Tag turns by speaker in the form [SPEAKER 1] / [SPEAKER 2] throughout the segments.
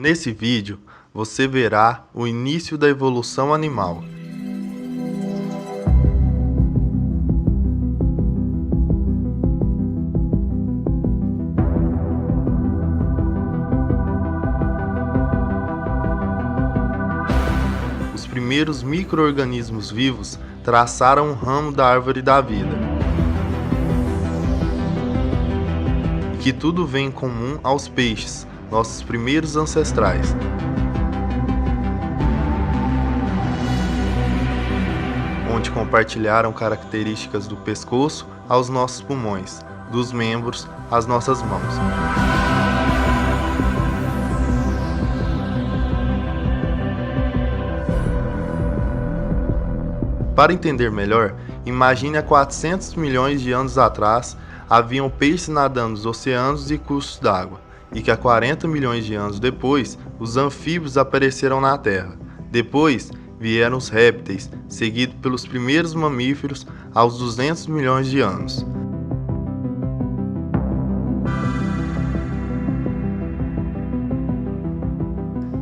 [SPEAKER 1] Nesse vídeo, você verá o início da evolução animal. Os primeiros micro-organismos vivos traçaram um ramo da árvore da vida. E que tudo vem em comum aos peixes, nossos primeiros ancestrais. Onde compartilharam características do pescoço aos nossos pulmões, dos membros às nossas mãos. Para entender melhor, imagine há 400 milhões de anos atrás haviam peixes nadando nos oceanos e cursos d'água, e que há 40 milhões de anos depois, os anfíbios apareceram na Terra. Depois vieram os répteis, seguido pelos primeiros mamíferos aos 200 milhões de anos.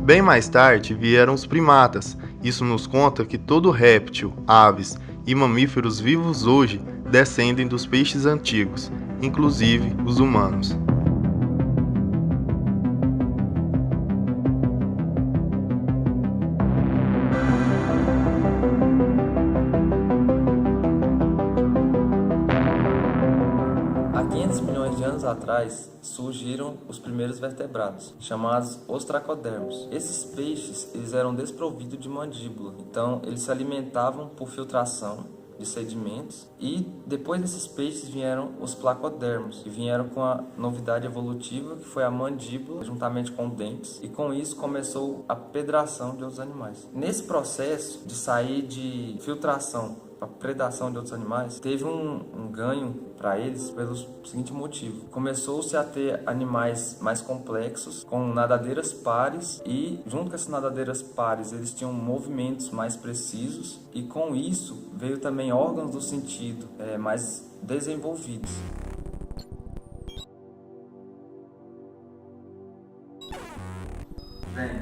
[SPEAKER 1] Bem mais tarde vieram os primatas. Isso nos conta que todo réptil, aves e mamíferos vivos hoje descendem dos peixes antigos, inclusive os humanos.
[SPEAKER 2] Há 500 milhões de anos atrás, surgiram os primeiros vertebrados, chamados ostracodermos. Esses peixes eles eram desprovidos de mandíbula, então eles se alimentavam por filtração de sedimentos, e depois desses peixes vieram os placodermos, que vieram com a novidade evolutiva, que foi a mandíbula, juntamente com dentes, e com isso começou a pedração de outros animais. Nesse processo de sair de filtração para predação de outros animais, teve um ganho para eles pelo seguinte motivo: começou-se a ter animais mais complexos, com nadadeiras pares, e junto com essas nadadeiras pares eles tinham movimentos mais precisos, e com isso veio também órgãos do sentido mais desenvolvidos. Bem,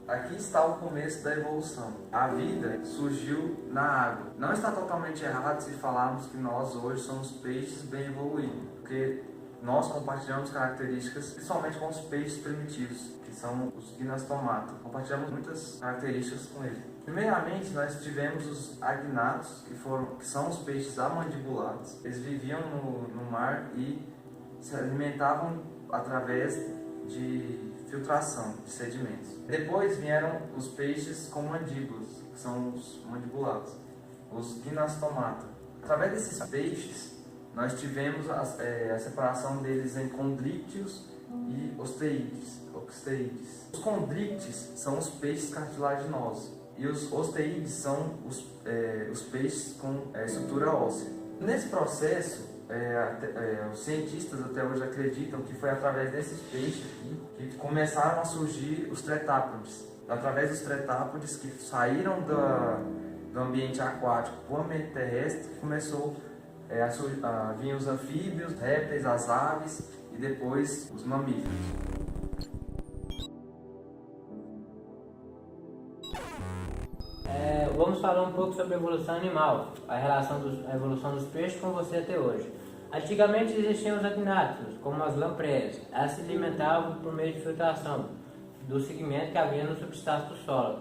[SPEAKER 2] aqui está o começo da evolução. A vida surgiu na água. Não está totalmente errado se falarmos que nós hoje somos peixes bem evoluídos, porque nós compartilhamos características, principalmente com os peixes primitivos, que são os gnathostomata. Compartilhamos muitas características com eles. Primeiramente, nós tivemos os agnatos, que são os peixes amandibulados. Eles viviam no mar e se alimentavam através de filtração de sedimentos. Depois vieram os peixes com mandíbulas, que são os mandibulados, os gnathostomata. Através desses peixes, nós tivemos a separação deles em condríctios e osteídes. Os condrícteis são os peixes cartilaginosos e os osteídes são os peixes com estrutura óssea. Nesse processo, os cientistas até hoje acreditam que foi através desses peixes aqui que começaram a surgir os tretápodes. Através dos tretápodes que saíram do ambiente aquático para o ambiente terrestre, começou a vir os anfíbios, répteis, as aves e depois os mamíferos.
[SPEAKER 3] Vamos falar um pouco sobre a evolução animal, a relação da evolução dos peixes com você até hoje. Antigamente existiam os agnatos, como as lampreias. Elas se alimentavam por meio de filtração do segmento que havia no substrato do solo.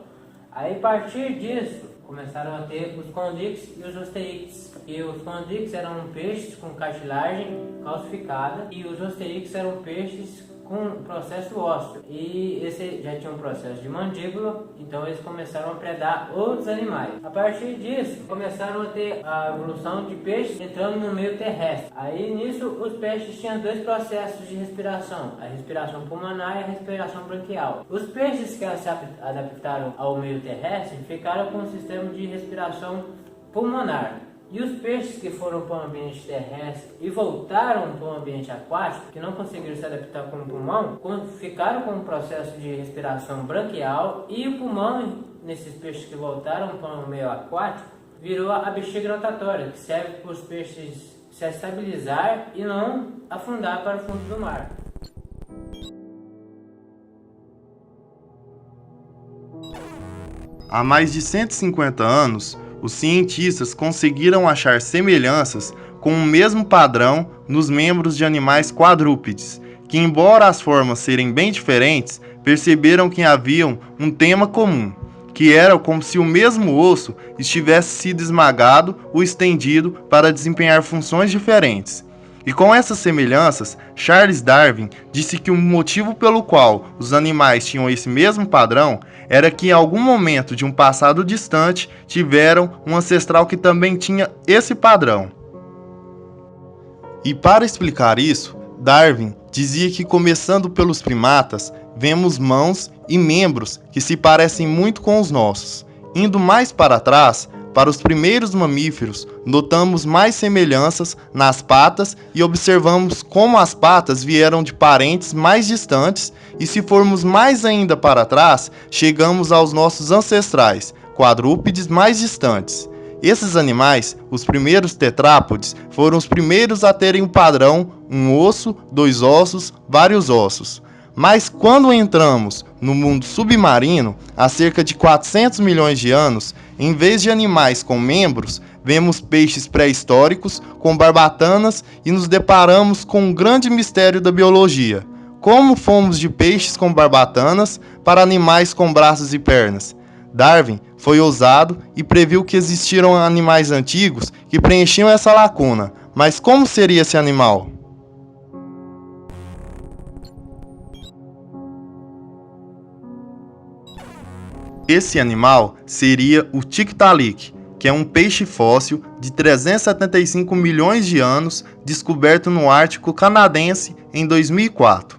[SPEAKER 3] Aí, a partir disso, começaram a ter os condictes e os osteíctes. E os condictes eram peixes com cartilagem calcificada e os osteíctes eram peixes com processo ósseo. E esse já tinha um processo de mandíbula, então eles começaram a predar outros animais. A partir disso, começaram a ter a evolução de peixes entrando no meio terrestre. Aí nisso, os peixes tinham dois processos de respiração: a respiração pulmonar e a respiração branquial. Os peixes que se adaptaram ao meio terrestre ficaram com um sistema de respiração pulmonar. E os peixes que foram para o ambiente terrestre e voltaram para o ambiente aquático, que não conseguiram se adaptar com o pulmão, ficaram com um processo de respiração branquial, e o pulmão, nesses peixes que voltaram para o meio aquático, virou a bexiga natatória, que serve para os peixes se estabilizar e não afundar para o fundo do mar.
[SPEAKER 1] Há mais de 150 anos, os cientistas conseguiram achar semelhanças com o mesmo padrão nos membros de animais quadrúpedes, que, embora as formas serem bem diferentes, perceberam que haviam um tema comum, que era como se o mesmo osso estivesse sido esmagado ou estendido para desempenhar funções diferentes. E com essas semelhanças, Charles Darwin disse que o motivo pelo qual os animais tinham esse mesmo padrão era que em algum momento de um passado distante tiveram um ancestral que também tinha esse padrão. E para explicar isso, Darwin dizia que, começando pelos primatas, vemos mãos e membros que se parecem muito com os nossos. Indo mais para trás, para os primeiros mamíferos, notamos mais semelhanças nas patas e observamos como as patas vieram de parentes mais distantes, e se formos mais ainda para trás, chegamos aos nossos ancestrais, quadrúpedes mais distantes. Esses animais, os primeiros tetrápodes, foram os primeiros a terem um padrão, um osso, dois ossos, vários ossos. Mas quando entramos no mundo submarino, há cerca de 400 milhões de anos, em vez de animais com membros, vemos peixes pré-históricos com barbatanas e nos deparamos com um grande mistério da biologia. Como fomos de peixes com barbatanas para animais com braços e pernas? Darwin foi ousado e previu que existiram animais antigos que preenchiam essa lacuna. Mas como seria esse animal? Esse animal seria o Tiktaalik, que é um peixe fóssil de 375 milhões de anos descoberto no Ártico canadense em 2004.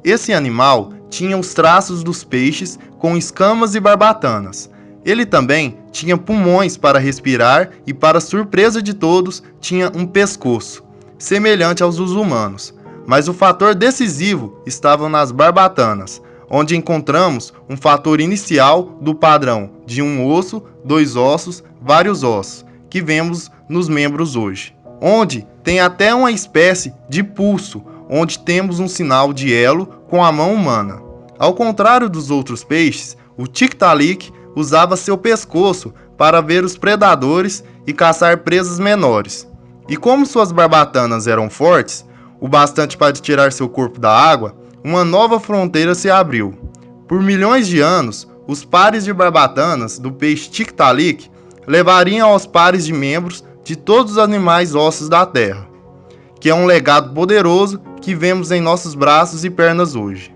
[SPEAKER 1] Esse animal tinha os traços dos peixes com escamas e barbatanas. Ele também tinha pulmões para respirar e, para surpresa de todos, tinha um pescoço, semelhante aos dos humanos. Mas o fator decisivo estava nas barbatanas, onde encontramos um fator inicial do padrão de um osso, dois ossos, vários ossos, que vemos nos membros hoje. Onde tem até uma espécie de pulso, onde temos um sinal de elo com a mão humana. Ao contrário dos outros peixes, o Tiktaalik usava seu pescoço para ver os predadores e caçar presas menores. E como suas barbatanas eram fortes, o bastante para tirar seu corpo da água, uma nova fronteira se abriu. Por milhões de anos, os pares de barbatanas do peixe Tiktaalik levariam aos pares de membros de todos os animais ósseos da Terra, que é um legado poderoso que vemos em nossos braços e pernas hoje.